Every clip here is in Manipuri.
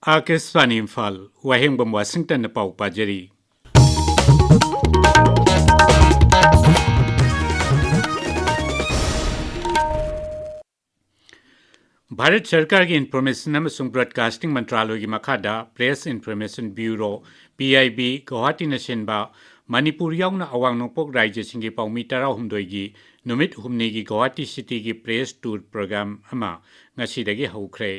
आकाशवाणी इम्फाल वाहेंबम वाशिंगटन पाउ पाजरी भारत सरकार की इन्फॉर्मेशन अमसुंग ब्रॉडकास्टिंग मंत्रालय की मखादा press information bureau PIB Guwahati नसेनबा मणिपुर याउना अवांग नोंपोक राज्य सिंगी पाउमी 13 की नुमित हुमनी की गुवाहाटी सिटी की प्रेस टूर प्रोग्राम अमा ngasiदगी हौख्रे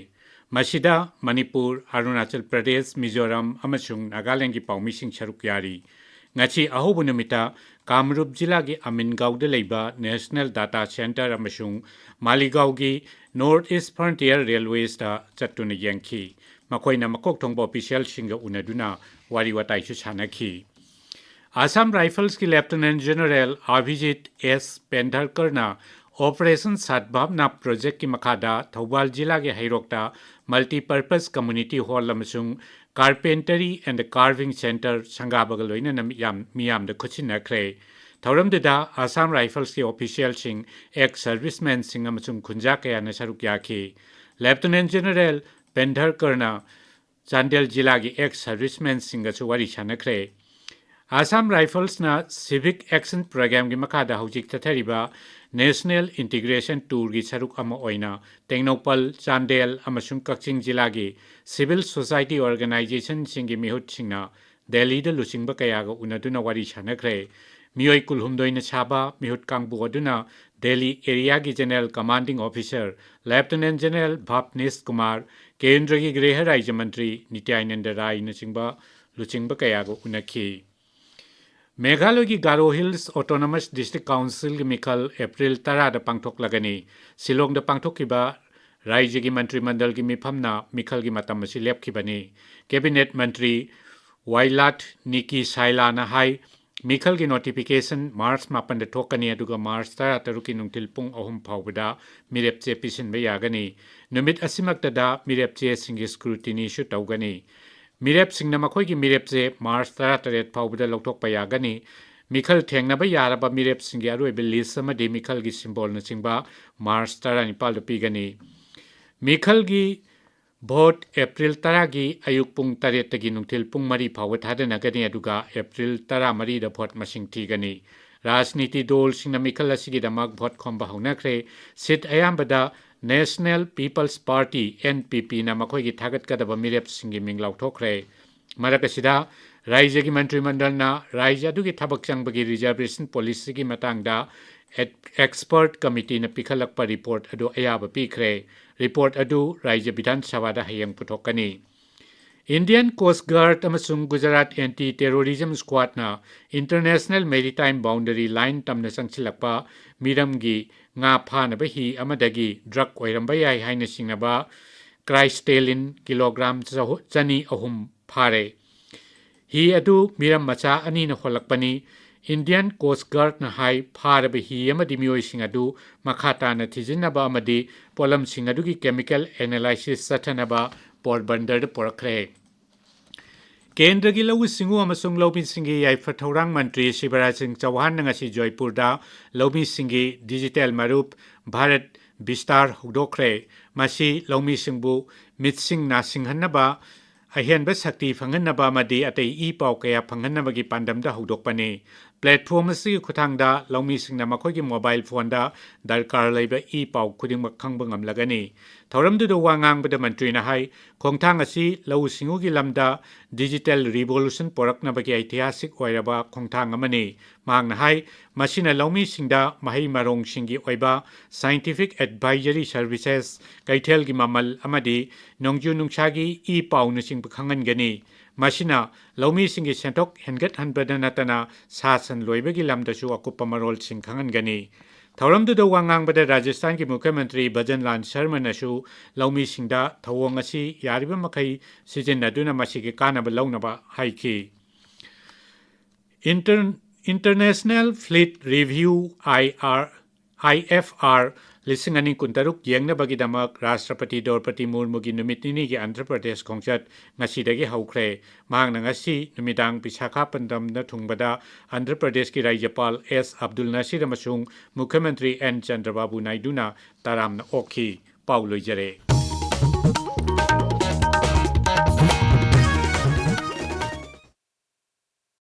मसिदा मणिपुर अरुणाचल प्रदेश मिजोरम अमसुंग नागालैंड की पाउमीसिंग सरुक यारी ngasi अहोब नुमिता कामरूप जिला की अमिनगांव लेबा नेशनल डाटा सेंटर अमसुंग मालीगांव की नॉर्थ ईस्ट फ्रंटियर रेलवेज चतुन यंखी मखोइना मकोक थोंबो ऑफिशियल सिंग उनदुना वारी वाताइसु सानखी आसाम राइफल्स की लेफ्टिनेंट जनरल अभिजीत S पेंधरकरना ऑपरेशन सद्भावना प्रोजेक्ट की मखादा थौबाल जिला के हैरोक्ता मल्टीपर्पज कम्युनिटी हॉल अमसुंग कारपेंटरी एंड कार्विंग सेंटर संगाबगल लोइना मियाम द खुचिनख्रे थौरमदुदा आसाम राइफल्स के ऑफिशियल सिंग एक सर्विसमैन सिंग अमसुंग खुंजा कयाना सरुक याखी लेफ्टिनेंट जनरल पेंधरकरना चांदेल जिला की एक सर्विसमैन सिंग वारी सानख्रे आसाम राइफल्स ना सिविक एक्शन प्रोग्राम की मखादा हौजिक तथरिबा नेशनल इंटीग्रेशन टूर की सरुक अमा ओइना टेक्नोपल चांदेल अमसुंग कक्चिंग जिला की सिविल सोसाइटी ऑर्गेनाइजेशन सिंगी मिहुत सिंगना दिल्ली द लुचिंग कयागा उनदुना वारी सानख्रे मियोई कुलहुमदोइना साबा मिहुत कांगबु अदुना दिल्ली एरिया की general commanding officer lieutenant general Bhavnesh Kumar केंद्र की गृह राज्य मंत्री नित्यानंद राय नचिंबा लुचिंग कयागा उनखी मेघालय की गारो हिल्स ऑटोनोमस डिस्ट्रिक्ट काउंसिल की मिखल अप्रैल 10 पांथोक्लगनी शिलोंग पांथोक्किबा राज्य की मंत्रिमंडल की मिफमना मिखल की मतम असी लेपखिबनी कैबिनेट मंत्री वाइलाट निकी साइलाना हाई मिखल की नोटिफिकेशन मार्च 9 थोकनी अदुगा मार्च 13 की नुंथिल पुंग 3 फाउबदा मिरेपचे पिसिनबे यागनी नुमित असिमक्तदा मिरेपचे सिंगी स्क्रूटिनी शु तौगनी मिरेप सिंगना मखोई की मिरेपचे मार्च 13 फाउबदा लौथोकपा यागनी मिखल थेंगनाबा यारबा मिरेप सिंगी अरोइबे लिस्ट अमदि मिखल की सिंबल न चिंबा मार्च 14 पीगनी मिखल की भोट अप्रैल 10 की अयुक पुंग 8 की नुंथिल पुंग 3 फाउब थादनगनी अदुगा अप्रैल 13 द भोट मसिंग थीगनी राजनीति दल सिंगना मिखल असिगिदमक भोट खोंबा हौनख्रे सीट अयामबदा नेशनल पीपल्स पार्टी NPP ना मखोई की थागतकदबा मिरेप सिंगी मिंग लाउथोख्रे मरकसिदा राज्य की मंत्रिमंडल ना राज्य अदुगी थबक चंगबगी रिजर्वेशन पॉलिसी की मतंगदा एक्सपर्ट कमिटी ने पिखलकपा रिपोर्ट अदु अयाब पीख्रे रिपोर्ट अदु राज्य विधानसभा हयंग पुथोकनी इंडियन कोस्ट गार्ड अमसुंग गुजरात एंटी टेरोरिज्म स्क्वाड ना इंटरनेशनल मेरीटाइम बाउंड्री लाइन तमने संगसिलकपा मिरमगी nga phanaba hi amadagi drug oiramba yai haina singnaba crystalline kilogram चनी अहुम फारे ही अदु मिरम मचा अनि न होलकपनी इंडियन कोस्ट गार्ड न हाई फारब ही अमदि मियोय सिंग अदु मखाता न थिजिनबा अमदि पोलम सिंग अदुगी केमिकल एनालिसिस सथनबा पोरबंदर पोरखरे केंद्र की लघु सिंगु अमसुंग लौमी सिंगी याइफा थौरांग मंत्री शिवराज सिंह चौहान नंगसी जयपुरदा लौमी सिंगी डिजिटल मरूप भारत विस्तार हुदोख्रे मसी लौमी सिंगबु मितसिंग नासिंगहन्नबा अहेनबा शक्ति फंगन्नबा मदि अतै ई पाउ कया फंगन्नबगी पांडमदा हुदोकपने प्लेटफॉर्म असि खुथांगदा लौमी सिंगना मखोगी मोबाइल फोनदा दरकार लैबा ई पाउ खुदिंग खंग ngamlagani थौरमदुद वांगांगबदा मंत्रीना हाई खोंगथांग असि लौ सिंगुगी लमदा डिजिटल रिवोल्यूशन पोरकनबगी ऐतिहासिक ओइरबा खोंगथांग अमनि मांगना हाई मसिना लौमी सिंगदा महै मरोंग सिंगी ओइबा साइंटिफिक एडवाइजरी सर्विसेस कैथेलगी ममल अमदि नोंजु नुंगसागी ई पाउन सिंग खंगनगनी मसिना लौमी सिंगी सेंथोक हेनगत हनबदा नतना सासन लोइबगी लमदसु अकुप्पा मरोल सिंग खंगनगनी थौरमदुद वांगांगबदा राजस्थान की मुख्यमंत्री भजनलाल शर्मा नसु लौमी सिंगदा थौवंग असि यारिबा मखै सिजिनदुना मसिगी कानबा लौनबा हाइखी इंटरनेशनल फ्लीट रिव्यू IFR लिसिंगनी कुंतरुक येंगनबगिदमक राष्ट्रपति द्रौपदी मुर्मू की नुमित की आंध्र प्रदेश खोंचत ngasiदगी हौख्रे मांगना ngasi नुमिदांग विशाखापट्टनम थुंगबदा आंध्र प्रदेश की राज्यपाल S अब्दुल नसीर अमसुंग मुख्यमंत्री N चंद्रबाबू नायडूना तारामना ओखी पाउ लोइजरे